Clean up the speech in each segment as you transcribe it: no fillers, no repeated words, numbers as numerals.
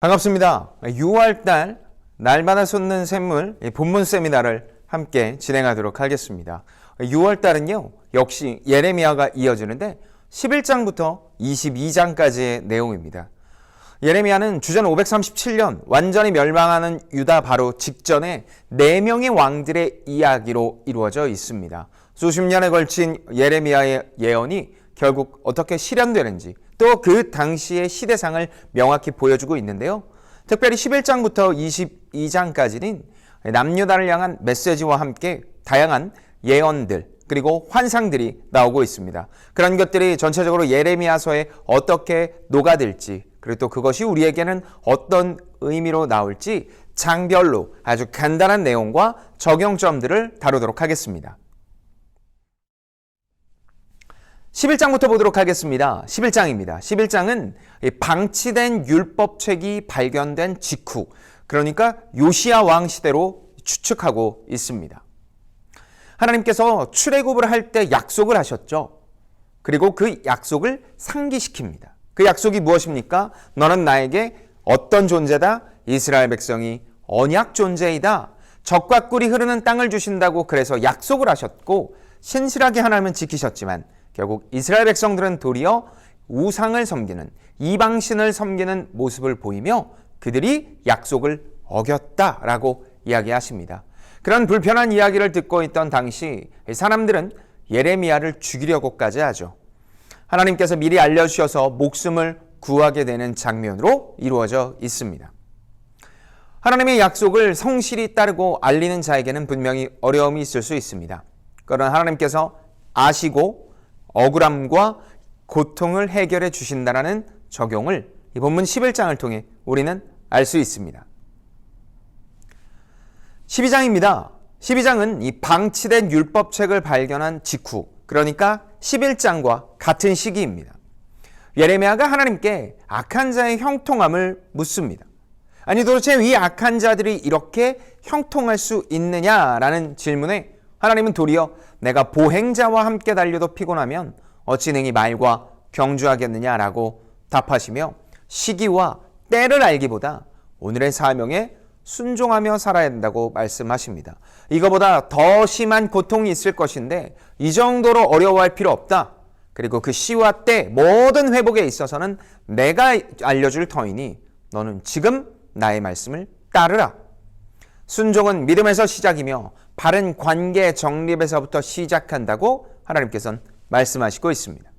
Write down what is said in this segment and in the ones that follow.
반갑습니다. 6월달 날마다 솟는 샘물 본문 세미나를 함께 진행하도록 하겠습니다. 6월달은요 역시 예레미야가 이어지는데 11장부터 22장까지의 내용입니다. 예레미야는 주전 537년 완전히 멸망하는 유다 바로 직전에 4명의 왕들의 이야기로 이루어져 있습니다. 수십 년에 걸친 예레미야의 예언이 결국 어떻게 실현되는지 또 그 당시의 시대상을 명확히 보여주고 있는데요. 특별히 11장부터 22장까지는 남유다를 향한 메시지와 함께 다양한 예언들 그리고 환상들이 나오고 있습니다. 그런 것들이 전체적으로 예레미야서에 어떻게 녹아들지 그리고 또 그것이 우리에게는 어떤 의미로 나올지 장별로 아주 간단한 내용과 적용점들을 다루도록 하겠습니다. 11장부터 보도록 하겠습니다. 11장입니다. 11장은 방치된 율법책이 발견된 직후, 그러니까 요시야 왕 시대로 추측하고 있습니다. 하나님께서 출애굽을 할 때 약속을 하셨죠. 그리고 그 약속을 상기시킵니다. 그 약속이 무엇입니까? 너는 나에게 어떤 존재다? 이스라엘 백성이 언약 존재이다. 적과 꿀이 흐르는 땅을 주신다고 그래서 약속을 하셨고 신실하게 하나님은 지키셨지만 결국 이스라엘 백성들은 도리어 우상을 섬기는 이방신을 섬기는 모습을 보이며 그들이 약속을 어겼다라고 이야기하십니다. 그런 불편한 이야기를 듣고 있던 당시 사람들은 예레미야를 죽이려고까지 하죠. 하나님께서 미리 알려주셔서 목숨을 구하게 되는 장면으로 이루어져 있습니다. 하나님의 약속을 성실히 따르고 알리는 자에게는 분명히 어려움이 있을 수 있습니다. 그러나 하나님께서 아시고 억울함과 고통을 해결해 주신다라는 적용을 이 본문 11장을 통해 우리는 알 수 있습니다. 12장입니다. 12장은 이 방치된 율법책을 발견한 직후, 그러니까 11장과 같은 시기입니다. 예레미야가 하나님께 악한 자의 형통함을 묻습니다. 아니 도대체 이 악한 자들이 이렇게 형통할 수 있느냐라는 질문에 하나님은 도리어 내가 보행자와 함께 달려도 피곤하면 어찌 능히 말과 경주하겠느냐라고 답하시며 시기와 때를 알기보다 오늘의 사명에 순종하며 살아야 된다고 말씀하십니다. 이거보다 더 심한 고통이 있을 것인데 이 정도로 어려워할 필요 없다. 그리고 그 시와 때 모든 회복에 있어서는 내가 알려줄 터이니 너는 지금 나의 말씀을 따르라. 순종은 믿음에서 시작이며 바른 관계 정립에서부터 시작한다고 하나님께서는 말씀하시고 있습니다.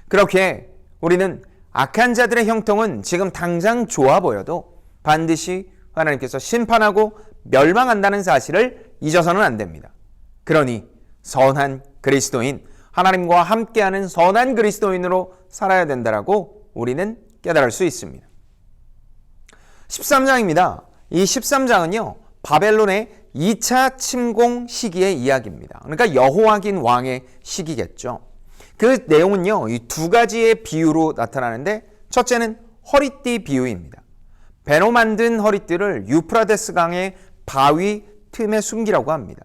그렇게 우리는 악한 자들의 형통은 지금 당장 좋아 보여도 반드시 하나님께서 심판하고 멸망한다는 사실을 잊어서는 안 됩니다. 그러니 선한 그리스도인, 하나님과 함께하는 선한 그리스도인으로 살아야 된다라고 우리는 깨달을 수 있습니다. 13장입니다. 이 13장은요. 바벨론의 2차 침공 시기의 이야기입니다. 그러니까 여호야긴 왕의 시기겠죠. 그 내용은요. 이 두 가지의 비유로 나타나는데 첫째는 허리띠 비유입니다. 배로 만든 허리띠를 유프라데스 강의 바위 틈에 숨기라고 합니다.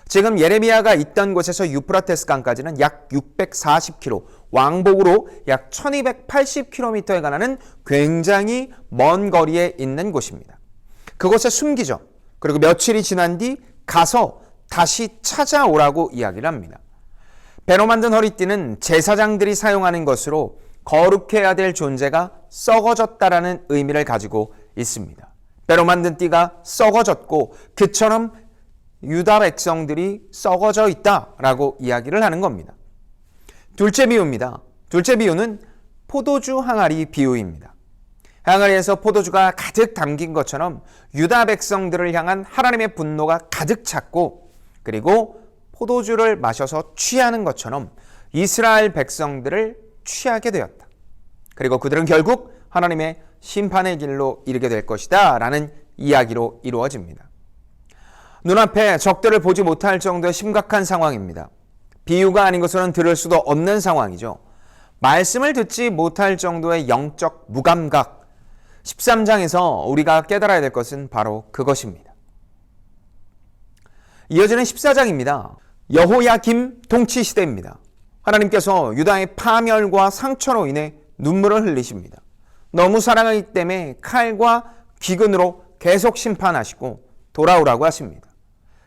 지금 예레미야가 있던 곳에서 유프라테스 강까지는 약 640km, 왕복으로 약 1280km에 가는 굉장히 먼 거리에 있는 곳입니다. 그곳에 숨기죠. 그리고 며칠이 지난 뒤 가서 다시 찾아오라고 이야기를 합니다. 배로 만든 허리띠는 제사장들이 사용하는 것으로 거룩해야 될 존재가 썩어졌다라는 의미를 가지고 있습니다. 배로 만든 띠가 썩어졌고 그처럼 유다 백성들이 썩어져 있다라고 이야기를 하는 겁니다. 둘째 비유입니다. 둘째 비유는 포도주 항아리 비유입니다. 항아리에서 포도주가 가득 담긴 것처럼 유다 백성들을 향한 하나님의 분노가 가득 찼고 그리고 포도주를 마셔서 취하는 것처럼 이스라엘 백성들을 취하게 되었다. 그리고 그들은 결국 하나님의 심판의 길로 이르게 될 것이다 라는 이야기로 이루어집니다. 눈앞에 적들을 보지 못할 정도의 심각한 상황입니다. 비유가 아닌 것으로는 들을 수도 없는 상황이죠. 말씀을 듣지 못할 정도의 영적 무감각, 13장에서 우리가 깨달아야 될 것은 바로 그것입니다. 이어지는 14장입니다. 여호야김 통치 시대입니다. 하나님께서 유다의 파멸과 상처로 인해 눈물을 흘리십니다. 너무 사랑하기 때문에 칼과 귀근으로 계속 심판하시고 돌아오라고 하십니다.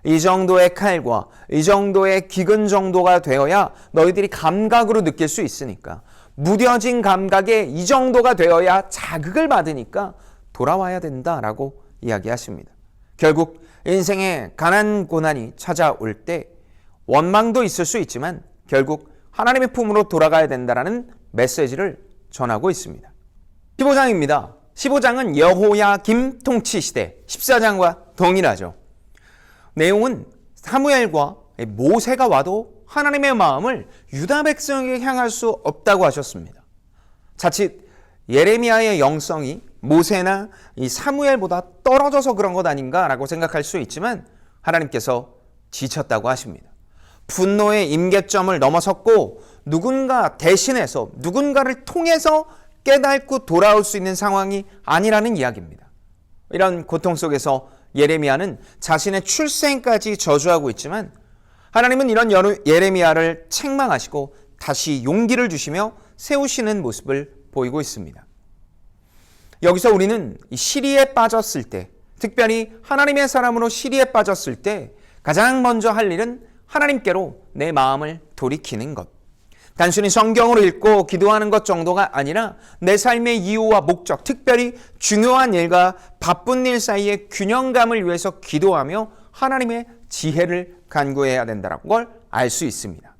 이 정도의 칼과 이 정도의 귀근 정도가 되어야 너희들이 감각으로 느낄 수 있으니까, 무뎌진 감각에 이 정도가 되어야 자극을 받으니까 돌아와야 된다라고 이야기하십니다. 결국 인생에 가난 고난이 찾아올 때 원망도 있을 수 있지만 결국 하나님의 품으로 돌아가야 된다라는 메시지를 전하고 있습니다. 15장입니다. 15장은 여호야김 통치 시대 14장과 동일하죠. 내용은 사무엘과 모세가 와도 하나님의 마음을 유다 백성에게 향할 수 없다고 하셨습니다. 자칫 예레미야의 영성이 모세나 이 사무엘보다 떨어져서 그런 것 아닌가라고 생각할 수 있지만 하나님께서 지쳤다고 하십니다. 분노의 임계점을 넘어섰고 누군가 대신해서 누군가를 통해서 깨닫고 돌아올 수 있는 상황이 아니라는 이야기입니다. 이런 고통 속에서 예레미야는 자신의 출생까지 저주하고 있지만 하나님은 이런 예레미야를 책망하시고 다시 용기를 주시며 세우시는 모습을 보이고 있습니다. 여기서 우리는 시리에 빠졌을 때, 특별히 하나님의 사람으로 시리에 빠졌을 때 가장 먼저 할 일은 하나님께로 내 마음을 돌이키는 것. 단순히 성경으로 읽고 기도하는 것 정도가 아니라 내 삶의 이유와 목적, 특별히 중요한 일과 바쁜 일 사이의 균형감을 위해서 기도하며 하나님의 지혜를 간구해야 된다는 걸 알 수 있습니다.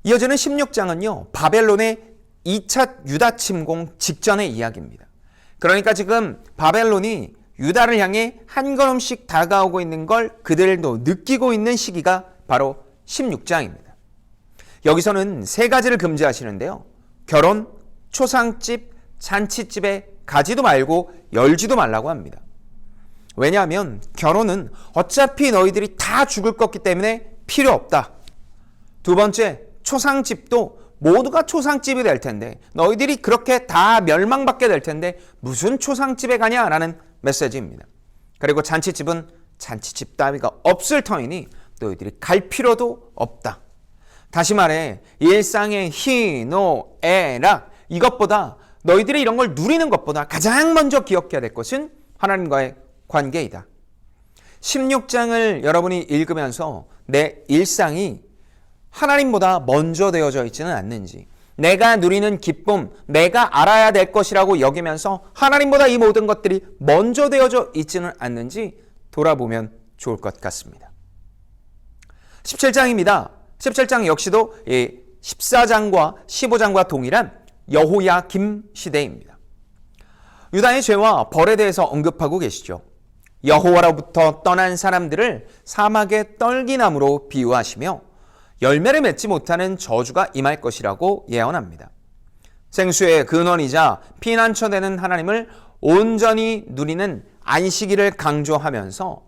이어지는 16장은요, 바벨론의 2차 유다 침공 직전의 이야기입니다. 그러니까 지금 바벨론이 유다를 향해 한 걸음씩 다가오고 있는 걸 그들도 느끼고 있는 시기가 바로 16장입니다. 여기서는 세 가지를 금지하시는데요. 결혼, 초상집, 잔치집에 가지도 말고 열지도 말라고 합니다. 왜냐하면 결혼은 어차피 너희들이 다 죽을 거기 때문에 필요 없다. 두 번째, 초상집도 모두가 초상집이 될 텐데 너희들이 그렇게 다 멸망받게 될 텐데 무슨 초상집에 가냐라는 메시지입니다. 그리고 잔치집은 잔치집 따위가 없을 터이니 너희들이 갈 필요도 없다. 다시 말해 일상의 희노애락 이것보다 너희들이 이런 걸 누리는 것보다 가장 먼저 기억해야 될 것은 하나님과의 관계이다. 16장을 여러분이 읽으면서 내 일상이 하나님보다 먼저 되어져 있지는 않는지, 내가 누리는 기쁨, 내가 알아야 될 것이라고 여기면서 하나님보다 이 모든 것들이 먼저 되어져 있지는 않는지 돌아보면 좋을 것 같습니다. 17장입니다. 17장 역시도 14장과 15장과 동일한 여호야김 시대입니다. 유다의 죄와 벌에 대해서 언급하고 계시죠. 여호와로부터 떠난 사람들을 사막의 떨기나무로 비유하시며 열매를 맺지 못하는 저주가 임할 것이라고 예언합니다. 생수의 근원이자 피난처 되는 하나님을 온전히 누리는 안식일을 강조하면서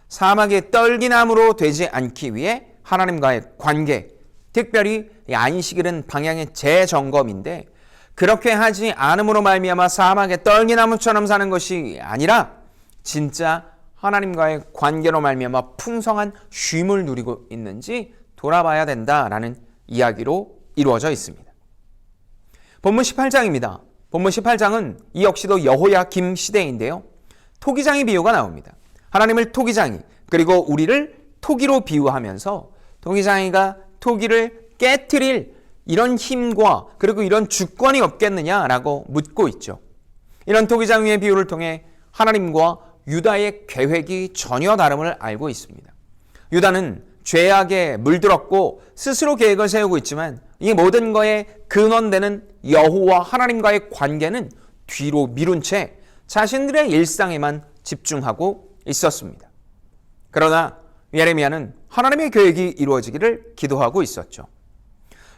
사막의 떨기나무로 되지 않기 위해 하나님과의 관계, 특별히 이 안식일은 방향의 재점검인데 그렇게 하지 않음으로 말미암아 사막의 떨기나무처럼 사는 것이 아니라 진짜 하나님과의 관계로 말미암아 풍성한 쉼을 누리고 있는지 돌아봐야 된다라는 이야기로 이루어져 있습니다. 본문 18장입니다. 본문 18장은 이 역시도 여호야김 시대인데요. 토기장이 비유가 나옵니다. 하나님을 토기장이, 그리고 우리를 토기로 비유하면서 토기장이가 토기를 깨트릴 이런 힘과 그리고 이런 주권이 없겠느냐라고 묻고 있죠. 이런 토기장이의 비유를 통해 하나님과 유다의 계획이 전혀 다름을 알고 있습니다. 유다는 죄악에 물들었고 스스로 계획을 세우고 있지만 이 모든 거에 근원되는 여호와 하나님과의 관계는 뒤로 미룬 채 자신들의 일상에만 집중하고 있었습니다. 그러나 예레미야는 하나님의 계획이 이루어지기를 기도하고 있었죠.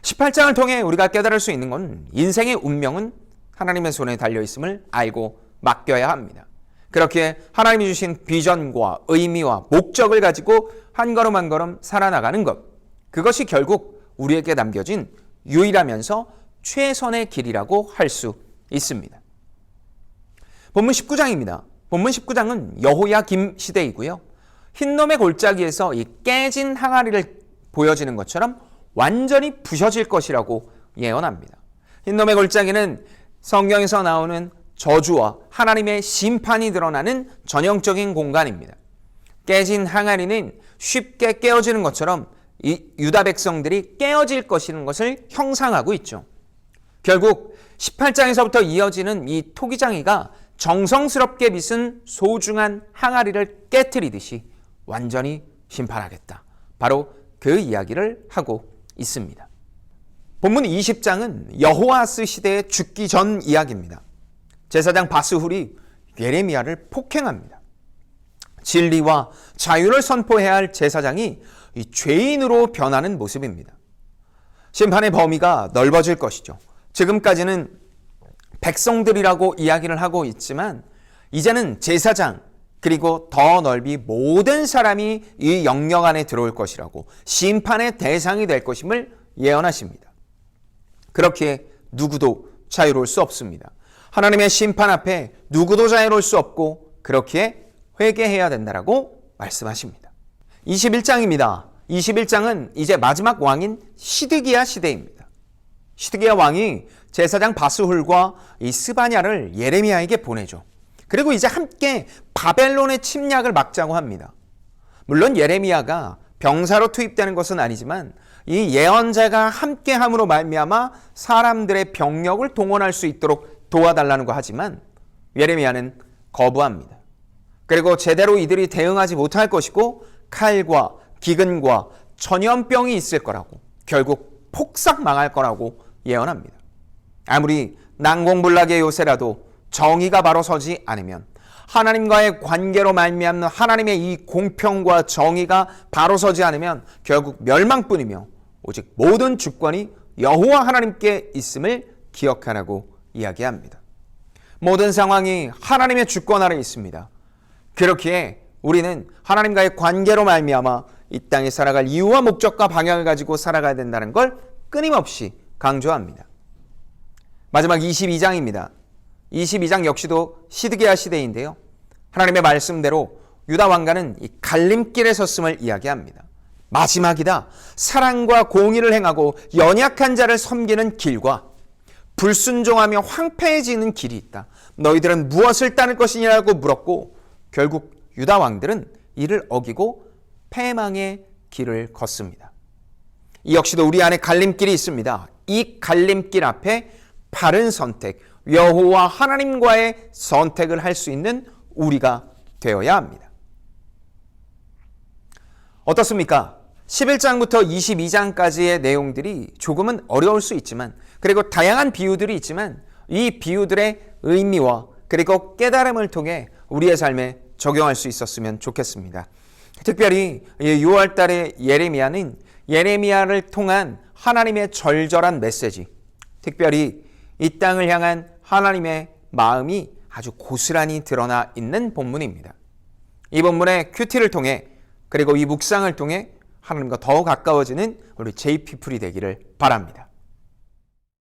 18장을 통해 우리가 깨달을 수 있는 건 인생의 운명은 하나님의 손에 달려있음을 알고 맡겨야 합니다. 그렇게 하나님이 주신 비전과 의미와 목적을 가지고 한 걸음 한 걸음 살아나가는 것, 그것이 결국 우리에게 남겨진 유일하면서 최선의 길이라고 할 수 있습니다. 본문 19장입니다. 본문 19장은 여호야김 시대이고요. 흰놈의 골짜기에서 이 깨진 항아리를 보여지는 것처럼 완전히 부셔질 것이라고 예언합니다. 흰놈의 골짜기는 성경에서 나오는 저주와 하나님의 심판이 드러나는 전형적인 공간입니다. 깨진 항아리는 쉽게 깨어지는 것처럼 이 유다 백성들이 깨어질 것이라는 것을 형상하고 있죠. 결국 18장에서부터 이어지는 이 토기장이가 정성스럽게 빚은 소중한 항아리를 깨트리듯이 완전히 심판하겠다. 바로 그 이야기를 하고 있습니다. 본문 20장은 여호아스 시대에 죽기 전 이야기입니다. 제사장 바스훌이 예레미야를 폭행합니다. 진리와 자유를 선포해야 할 제사장이 이 죄인으로 변하는 모습입니다. 심판의 범위가 넓어질 것이죠. 지금까지는 백성들이라고 이야기를 하고 있지만 이제는 제사장 그리고 더 넓이 모든 사람이 이 영역 안에 들어올 것이라고 심판의 대상이 될 것임을 예언하십니다. 그렇기에 누구도 자유로울 수 없습니다. 하나님의 심판 앞에 누구도 자유로울 수 없고 그렇기에 회개해야 된다라고 말씀하십니다. 21장입니다. 21장은 이제 마지막 왕인 시드기야 시대입니다. 시드기야 왕이 제사장 바스훌과 이 스바냐를 예레미야에게 보내죠. 그리고 이제 함께 바벨론의 침략을 막자고 합니다. 물론 예레미야가 병사로 투입되는 것은 아니지만 이 예언자가 함께함으로 말미암아 사람들의 병력을 동원할 수 있도록 도와달라는 거 하지만 예레미야는 거부합니다. 그리고 제대로 이들이 대응하지 못할 것이고 칼과 기근과 전염병이 있을 거라고 결국 폭삭 망할 거라고 예언합니다. 아무리 난공불락의 요새라도 정의가 바로 서지 않으면 하나님과의 관계로 말미암는 하나님의 이 공평과 정의가 바로 서지 않으면 결국 멸망뿐이며 오직 모든 주권이 여호와 하나님께 있음을 기억하라고 이야기합니다. 모든 상황이 하나님의 주권 아래 있습니다. 그렇기에 우리는 하나님과의 관계로 말미암아 이 땅에 살아갈 이유와 목적과 방향을 가지고 살아가야 된다는 걸 끊임없이 강조합니다. 마지막 22장입니다. 22장 역시도 시드기야 시대인데요. 하나님의 말씀대로 유다 왕가는 이 갈림길에 섰음을 이야기합니다. 마지막이다. 사랑과 공의를 행하고 연약한 자를 섬기는 길과 불순종하며 황폐해지는 길이 있다. 너희들은 무엇을 따를 것이냐고 물었고 결국 유다 왕들은 이를 어기고 패망의 길을 걷습니다. 이 역시도 우리 안에 갈림길이 있습니다. 이 갈림길 앞에 바른 선택, 여호와 하나님과의 선택을 할 수 있는 우리가 되어야 합니다. 어떻습니까? 11장부터 22장까지의 내용들이 조금은 어려울 수 있지만 그리고 다양한 비유들이 있지만 이 비유들의 의미와 그리고 깨달음을 통해 우리의 삶에 적용할 수 있었으면 좋겠습니다. 특별히 6월 달에 예레미야는 예레미야를 통한 하나님의 절절한 메시지, 특별히 이 땅을 향한 하나님의 마음이 아주 고스란히 드러나 있는 본문입니다. 이 본문의 큐티를 통해 그리고 이 묵상을 통해 하나님과 더 가까워지는 우리 제이피플이 되기를 바랍니다.